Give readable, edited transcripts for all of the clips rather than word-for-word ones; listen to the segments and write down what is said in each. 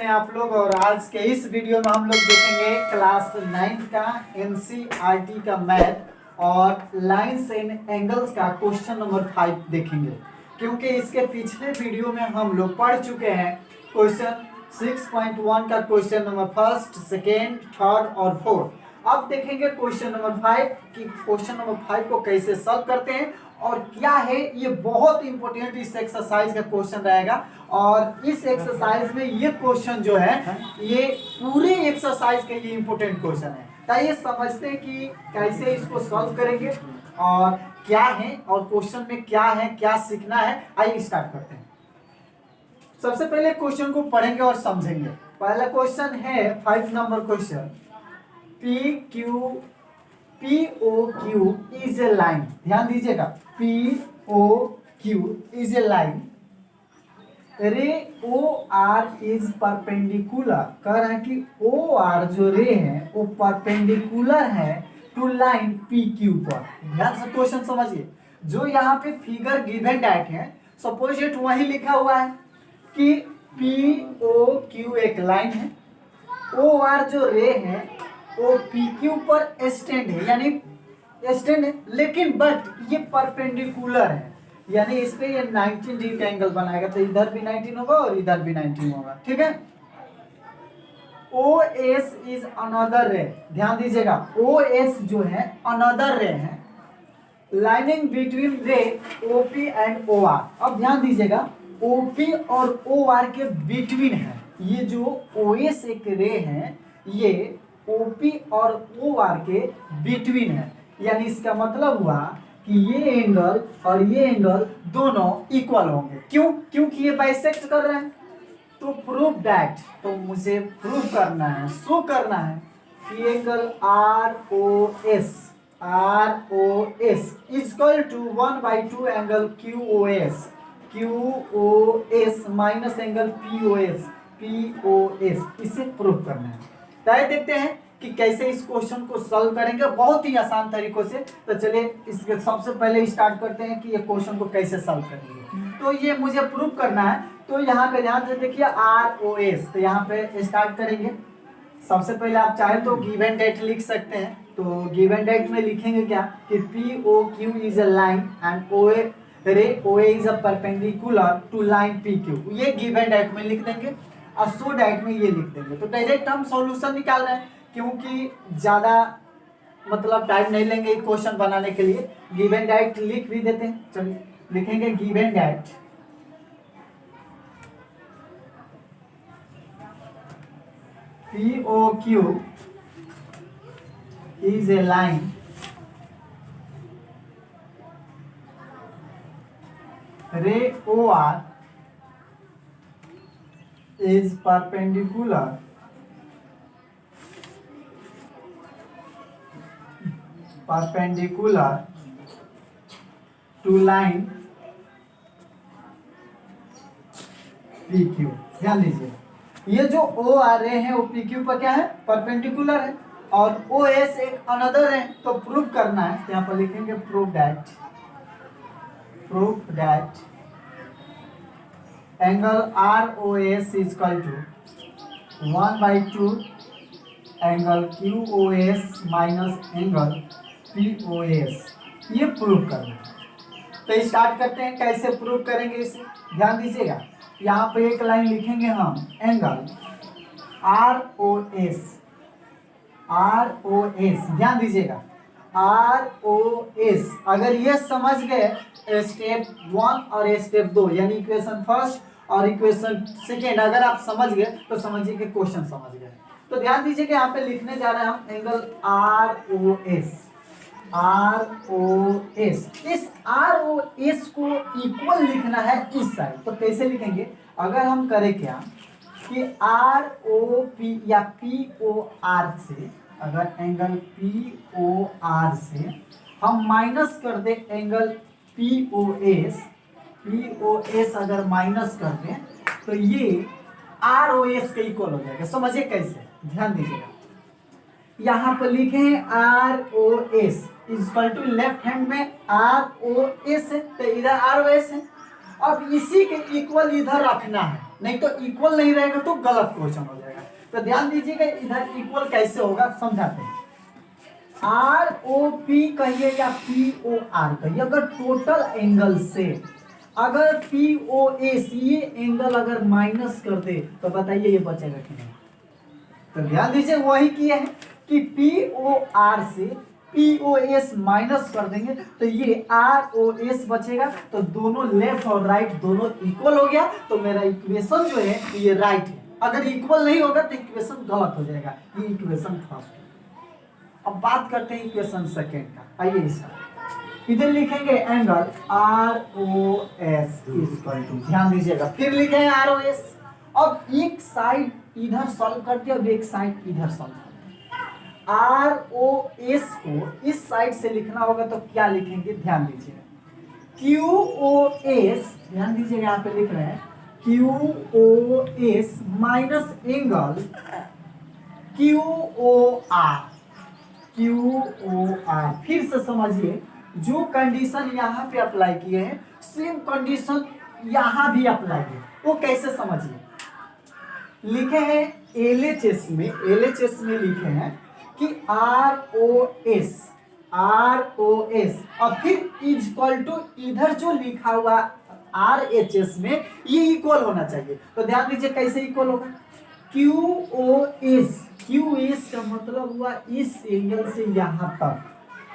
हैं आप लोग। और आज के इस वीडियो में हम लोग देखेंगे क्लास 9 का एनसीईआरटी का मैथ और लाइंस एंड एंगल्स का क्वेश्चन नंबर 5 देखेंगे, क्योंकि इसके पिछले वीडियो में हम लोग पढ़ चुके हैं क्वेश्चन 6.1 का question number first, second, third और फोर्थ। अब देखेंगे क्वेश्चन नंबर 5 कि क्वेश्चन नंबर 5 को कैसे सॉल्व करते हैं और क्या है। ये बहुत इंपॉर्टेंट इस एक्सरसाइज का क्वेश्चन रहेगा और इस एक्सरसाइज में ये क्वेश्चन जो है ये पूरे एक्सरसाइज के लिए इंपॉर्टेंट क्वेश्चन है। ताइए समझते हैं कि कैसे इसको सॉल्व करेंगे और क्या है और क्वेश्चन में क्या है, क्या सीखना है। आइए स्टार्ट करते हैं। सबसे पहले क्वेश्चन को पढ़ेंगे और समझेंगे। पहला क्वेश्चन है 5 number question, POQ is a line। ध्यान दीजिएगा, POQ is a line। रे OR is perpendicular। कह रहे हैं कि OR जो रे है वो परपेंडिकुलर है टू लाइन PQ पर। ध्यान से क्वेश्चन समझिए। जो यहाँ पे फिगर गिवन डैट है, सपोज इट वही लिखा हुआ है कि POQ एक लाइन है, OR जो रे है वो PQ पर स्टैंड है, यानी स्टैंड है, लेकिन बट ये परपेंडिकुलर है, यानी इस पे ये 90 डिग्री का एंगल बनाएगा, तो इधर भी 19 होगा और इधर भी 19 होगा। ठीक है। OS इज अनदर रे। ध्यान दीजिएगा, OS जो है अनदर रे है लाइनिंग बिटवीन रे OP एंड OR। अब ध्यान दीजिएगा, OP और OR के बिटवीन है। ये जो OS एक रे है ये OP और OR के बिटवीन है, यानी इसका मतलब हुआ कि ये एंगल और ये एंगल दोनों इक्वल होंगे। क्यों? क्योंकि ये बाइसेक्ट कर रहे हैं। तो प्रूव दैट, तो मुझे प्रूव करना है, शो करना है कि angle ROS equal to 1/2 angle QOS minus angle POS। इसे प्रूव करना है। तो देखते हैं कि कैसे इस क्वेश्चन को सॉल्व करेंगे, बहुत ही आसान तरीकों से। तो चलिए इसके सबसे पहले स्टार्ट करते हैं कि ये क्वेश्चन को कैसे सॉल्व करेंगे। तो ये मुझे प्रूव करना है, तो यहाँ पे ध्यान से देखिए ROS। तो यहाँ पे स्टार्ट करेंगे। सबसे पहले आप चाहे तो गिवन डेट लिख सकते हैं। तो गिवन डेट में लिखेंगे क्या कि POQ is a line and OA is a perpendicular to line PQ। ये गिवन डेट में लिख देंगे और सो डाइट में ये लिख देंगे। तो डायरेक्ट हम सॉल्यूशन निकाल रहे हैं, क्योंकि ज़्यादा मतलब टाइम नहीं लेंगे क्वेश्चन बनाने के लिए। गिवन डाइट लिख भी देते हैं। चलिए लिखेंगे given diet POQ is a line ray OR is perpendicular to line PQ। ध्यान दीजिए, ये जो OR रे है वो PQ पर क्या है, परपेंडिकुलर है, और OS एक अनदर है। तो प्रूव करना है, यहाँ पर लिखेंगे prove that angle ROS is equal to 1/2 angle QOS minus angle POS। ये प्रूव करना है। तो स्टार्ट करते हैं, कैसे प्रूव करेंगे इसे। ध्यान दीजिएगा, यहाँ पे एक लाइन लिखेंगे हम, एंगल ROS। ध्यान दीजिएगा, ROS। अगर ये समझ गए स्टेप 1 और स्टेप 2, यानी इक्वेशन फर्स्ट और इक्वेशन सेकेंड, अगर आप समझ गए तो समझिए कि क्वेश्चन समझ गए। तो ध्यान दीजिए कि यहाँ पे लिखने जा रहे हैं हम एंगल ROS। इस ROS को इक्वल लिखना है इस साइड। तो कैसे लिखेंगे, अगर हम करें क्या कि ROP या POR से, अगर एंगल POR से हम माइनस कर दे एंगल POS अगर माइनस कर दें तो ये ROS के इक्वल हो जाएगा। समझिए कैसे, ध्यान दीजिएगा। यहाँ पर लिखे हैं ROS equal to, left hand में ROS है तो इधर ROS है। अब इसी के इक्वल इधर रखना है, नहीं तो इक्वल नहीं रहेगा तो गलत क्वेश्चन हो जाएगा। तो ध्यान दीजिएगा इधर इक्वल कैसे होगा समझाते हैं। आर ओ पी कहिए या पी ओ आर कहिए, अगर टोटल एंगल से अगर पी ओ एस ये एंगल अगर माइनस कर दे तो बताइए ये बचेगा कि नहीं। तो ध्यान दीजिए वही किए हैं कि पी ओ आर से पी ओ एस माइनस कर देंगे तो ये आर ओ एस बचेगा। तो दोनों लेफ्ट और राइट दोनों इक्वल हो गया, तो मेरा इक्वेशन जो है ये राइट है। अगर इक्वल नहीं होगा तो इक्वेशन गलत हो जाएगा। ये इक्वेशन फर्स्ट है। अब बात करते हैं इक्वेशन सेकेंड का। आइए इसका इधर लिखेंगे angle R O S equal to, ध्यान दीजिएगा फिर लिखेंगे आर ओ एस। अब एक साइड इधर सॉल्व कर दिया, अब एक साइड इधर सॉल्व कर दिया। आर ओ एस को इस साइड से लिखना होगा तो क्या लिखेंगे, ध्यान दीजिएगा क्यू ओ एस, ध्यान दीजिएगा यहाँ पे लिख रहे हैं Q O S minus angle Q O R, Q O R. फिर से समझिए जो कंडीशन यहाँ पे अप्लाई किए हैं सेम कंडीशन यहाँ भी अप्लाई है। वो कैसे समझिए, लिखे हैं एलएचएस में, एलएचएस में लिखे हैं कि आर ओ एस और फिर इक्वल टू इधर जो लिखा हुआ आर एच एस में ये इक्वल होना चाहिए। तो ध्यान दीजिए कैसे इक्वल होगा, Q O S, Q S का मतलब हुआ इस एंगल से यहां तक।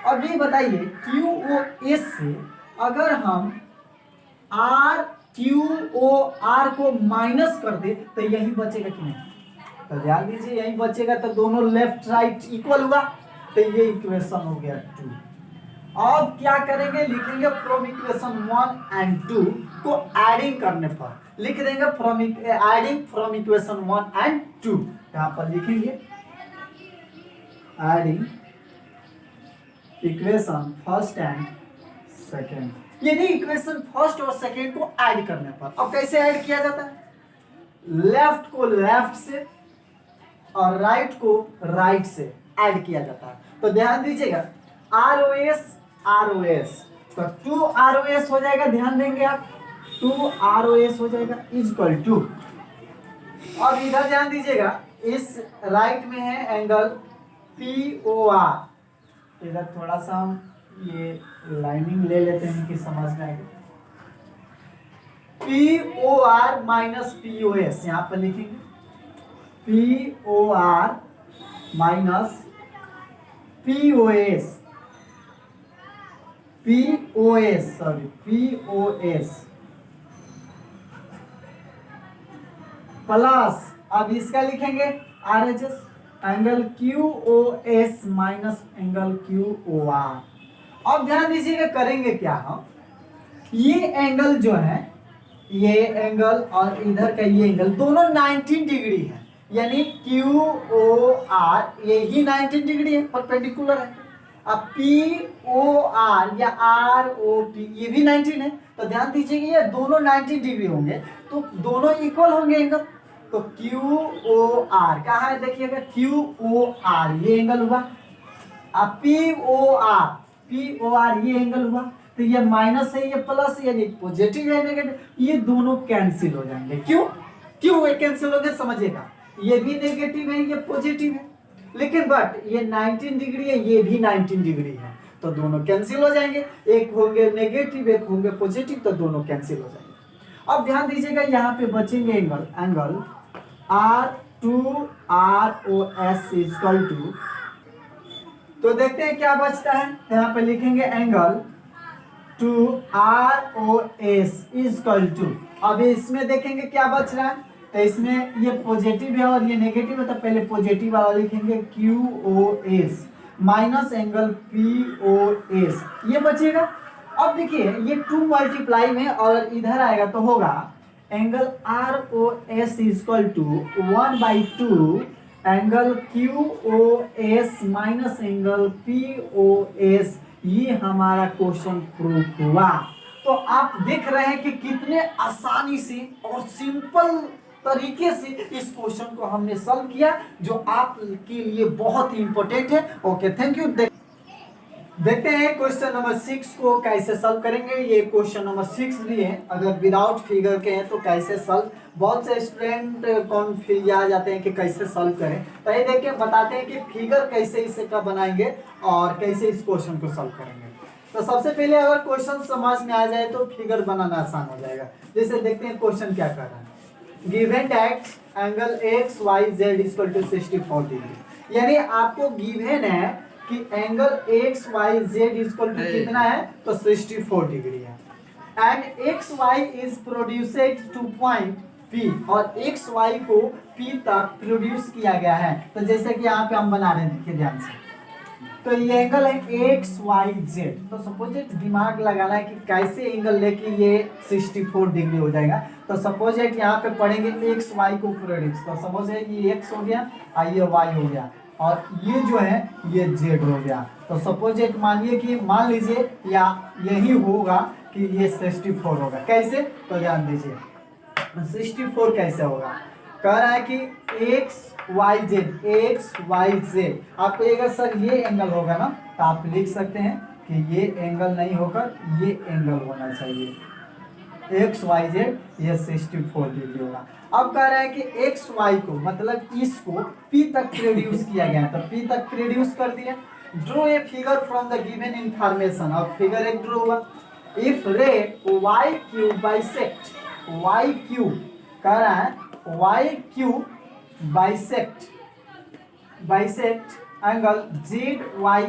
अब ये बताइए क्यू ओ एस से अगर हम आर क्यू ओ आर को माइनस कर दे तो यही बचेगा कि नहीं। तो ध्यान दीजिए यही बचेगा, तो दोनों लेफ्ट राइट इक्वल हुआ, तो ये इक्वेशन हो गया 2। अब क्या करेंगे, लिखेंगे फ्रॉम इक्वेशन 1 एंड 2 को एडिंग करने पर लिख देंगे from adding from equation 1 and 2। यहां पर लिखेंगे adding equation first and second, यानी इक्वेशन फर्स्ट और सेकेंड को ऐड करने पर। अब कैसे ऐड किया जाता है, लेफ्ट को लेफ्ट से और राइट को राइट से ऐड किया जाता है। तो ध्यान दीजिएगा आर ओ एस, तो 2 आर ओ एस हो जाएगा, ध्यान देंगे आप 2 आर ओ एस हो जाएगा इक्वल टू। अब इधर ध्यान दीजिएगा इस राइट में है एंगल पी ओ आर, इधर थोड़ा सा हम ये लाइनिंग ले लेते हैं कि समझ में आएगा। P O R minus P O S, यहां पर लिखेंगे P O R minus P O S, P O S sorry P O S plus, अब इसका लिखेंगे R H S angle Q O S minus angle Q O R. अब ध्यान दीजिएगा करेंगे क्या हम, ये एंगल जो है ये एंगल और इधर का ये एंगल दोनों 90 डिग्री है, यानी क्यू ओ आर ये ही 90 डिग्री है, परपेंडिकुलर है। अब पी ओ आर या आर ओ पी ये भी 19 है, तो ध्यान दीजिएगा ये दोनों 90 डिग्री होंगे तो दोनों इक्वल होंगे एंगल। तो क्यू ओ आर कहाँ है देखिएगा, क्यू ओ आर ये एंगल हुआ, अब पी ओ आर ये एंगल हुआ, तो ये माइनस है ये प्लस, यानी पॉजिटिव है नेगेटिव, ये दोनों कैंसिल हो जाएंगे। क्यों ये कैंसिल हो गए समझिएगा, ये भी नेगेटिव है ये पॉजिटिव है, लेकिन बट ये 19 डिग्री है ये भी 19 डिग्री है, तो दोनों कैंसिल हो जाएंगे, एक होंगे नेगेटिव एक होंगे पॉजिटिव, तो दोनों कैंसिल हो जाएंगे। अब ध्यान दीजिएगा यहाँ पे बचेंगे एंगल R2ROS इक्वल टू, तो देखते हैं क्या बचता है। यहाँ पे लिखेंगे एंगल 2ROS इक्वल टू, अब इसमें देखेंगे क्या बच रहा है, तो इसमें ये पॉजिटिव है और ये नेगेटिव है, तो पहले पॉजिटिव वाला लिखेंगे QOS माइनस एंगल POS, ये बचेगा। अब देखिए ये 2 मल्टीप्लाई में और इधर आएगा तो होगा angle ROS equal to 1/2 angle QOS minus angle POS, ये हमारा क्वेश्चन प्रूफ हुआ। तो आप देख रहे हैं कि कितने आसानी से और सिंपल तरीके से इस क्वेश्चन को हमने सॉल्व किया, जो आपके लिए बहुत ही इंपॉर्टेंट है। Okay, thank you. देखते हैं क्वेश्चन नंबर 6 को कैसे सॉल्व करेंगे। ये क्वेश्चन नंबर 6 भी है, अगर विदाउट फिगर के हैं तो कैसे सॉल्व। बहुत से स्टूडेंट कॉन्फ्यूज आ जाते हैं कि कैसे सॉल्व करें, तो ये देखिए बताते हैं कि फिगर कैसे इसे का बनाएंगे और कैसे इस क्वेश्चन को सॉल्व करेंगे। तो सबसे पहले अगर क्वेश्चन समझ में आ जाए तो फिगर बनाना आसान हो जाएगा। जैसे देखते हैं क्वेश्चन क्या कर रहा है। Given that angle X Y Z equal to 64 degree, यानी आपको गिवन है कि angle X Y Z equal to कितना है, तो 64 डिग्री है। And X Y is produced to point P, और एक्स वाई को पी तक प्रोड्यूस किया गया है। तो जैसे कि यहाँ पे हम बना रहे हैं, देखिए ध्यान से, तो ये एंगल है एक्स वाई जेड। तो सपोज दिमाग लगाना है कि कैसे एंगल लेके ये 64 डिग्री हो जाएगा। तो सपोज यहाँ पे पढ़ेंगे एक्स वाई को प्रोड्यूस, तो सपोज है ये एक्स हो गया और ये वाई हो गया और ये जो है ये जेड हो गया। तो सपोज मानिए कि मान लीजिए या यही होगा कि ये 64 होगा। कैसे, तो ध्यान दीजिए 64 कैसे होगा। कह रहा है कि एक्स वाई जेड, आपको अगर सर ये एंगल होगा ना, तो आप लिख सकते हैं कि ये एंगल नहीं होकर ये एंगल होना चाहिए। एक्स वाई जेड ये 64 डिग्री होगा। अब कह रहा है कि एक्स वाई को मतलब इसको पी तक प्रोड्यूस किया गया है, तो पी तक प्रोड्यूस कर दिया। Draw a figure from the given information. अब फिगर एक ड्रो हुआ। If ray Y Q bisect, Y Q कह रहा है Y Q bisect angle Z Y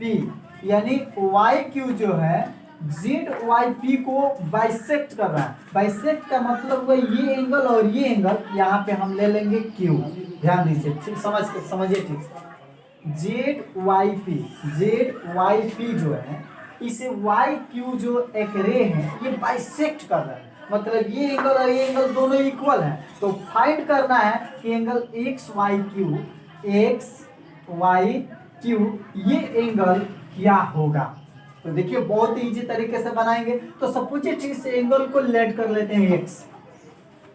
P, यानी वाई क्यू जो है जेड वाई पी को बाइसेक्ट कर रहा है। बाइसेक्ट का मतलब हुआ ये एंगल और ये एंगल, यहाँ पे हम ले लेंगे क्यू। ध्यान दीजिए, ठीक समझिए ठीक से। जेड वाई पी जो है, इसे वाई क्यू जो एक रे है ये बाइसेक्ट कर रहा है, मतलब ये एंगल और ये एंगल दोनों इक्वल है। तो फाइंड करना है कि एंगल एक्स वाई क्यू ये एंगल क्या होगा। तो देखिए बहुत इजी तरीके से बनाएंगे। तो सपोज इस एंगल को लेट कर लेते हैं एक्स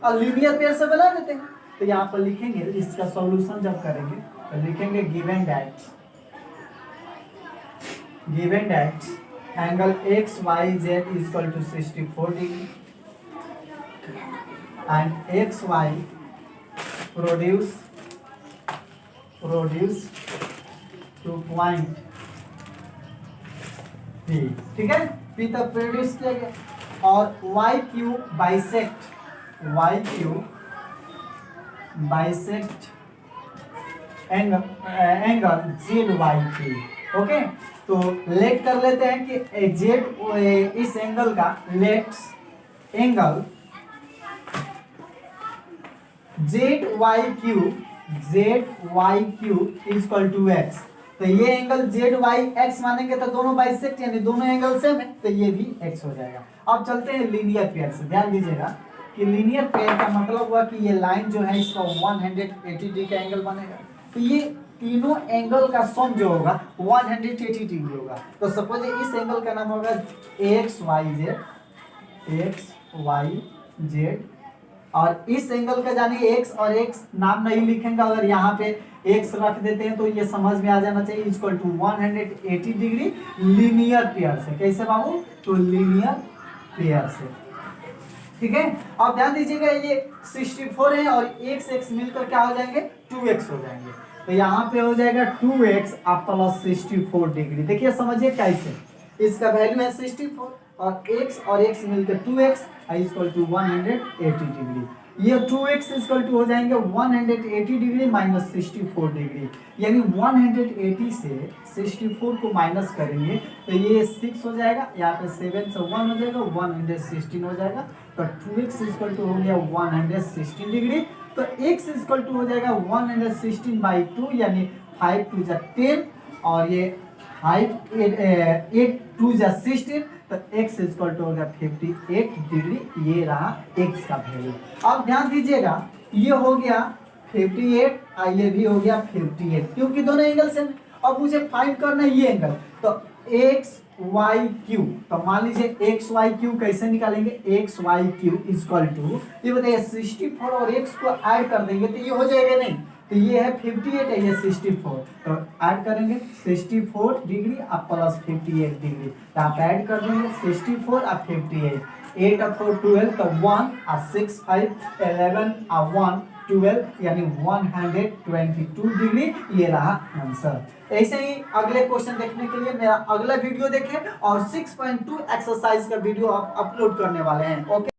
और लीनियर पेयर से बना देते हैं। तो यहाँ पर लिखेंगे, इसका सॉल्यूशन जब करेंगे तो लिखेंगे given that angle X Y Z equal to 64 degree and X Y produce to point P, ठीक है, पी तक प्रोड्यूस किया गया। और Y Q bisect angle Z Y P. Okay, तो लेट कर लेते हैं कि जेड इस एंगल का let's angle Z Y Q equal to X. तो ये एंगल जेड वाई एक्स मानेंगे तो दोनों बाइसेक्ट यानी दोनों एंगल सेम है, तो ये भी एक्स हो जाएगा। अब चलते हैं लीनियर पेयर से। ध्यान दीजिएगा कि लीनियर पेयर का मतलब हुआ कि ये लाइन जो है इसका 180 डिग्री का एंगल बनेगा। तो ये तीनों एंगल का सम जो होगा 180 डिग्री होगा। तो सपोज इस एंगल का नाम होगा एक्स वाई जेड, और इस एंगल का जानिए एक्स और एक्स नाम नहीं लिखेंगे, अगर यहाँ पे एक्स रख देते हैं तो ये समझ में आ जाना चाहिए equal to 180 degree linear pair से। कैसे बाबू, तो लीनियर पेयर से, ठीक है। अब ध्यान दीजिएगा ये 64 है और एक्स मिलकर क्या हो जाएंगे, 2x हो जाएंगे। तो यहाँ पे हो जाएगा 2x प्लस 64 डिग्री। देखिए समझिए कैसे, इसका वैल्यू है 64 और x मिलकर 2x इक्वल टू 180 डिग्री। ये 2x इक्वल टू हो जाएंगे 180 डिग्री माइनस 64 डिग्री, यानी 180 से 64 को माइनस करेंगे तो ये 6 हो जाएगा, यहाँ पे 7 से 1 हो जाएगा, 116 हो जाएगा। तो 2x इक्वल टू हो गया 116 डिग्री। तो x इक्वल टू हो जाएगा 116/2 यानी 5 2 जा 10 और ये 8 2 जा 16, तो x इक्वल टू हो गया 58 डिग्री। ये रहा x का वैल्यू। अब ध्यान दीजिएगा ये हो गया 58 और ये भी हो गया 58, क्योंकि दोनों एंगल सेम। अब मुझे फाइंड करना है ये एंगल, तो एक्स वाई क्यू। तो मान लीजिए एक्स वाई क्यू कैसे निकालेंगे, X Y Q equal to ये बताइए 64 और x को ऐड कर देंगे तो ये हो जाएगा नहीं, तो ये है 58 है, ये 64, तो ऐड करेंगे 64 डिग्री और प्लस 58 डिग्री, तो आप ऐड कर देंगे 64 और 58, 8 और 4 12, तो 1 और 6 5 11 और 1 12, यानी 122 डिग्री, ये रहा आंसर। ऐसे ही अगले क्वेश्चन देखने के लिए मेरा अगला वीडियो देखें और 6.2 एक्सरसाइज का वीडियो आप अपलोड करने वाले हैं। ओके।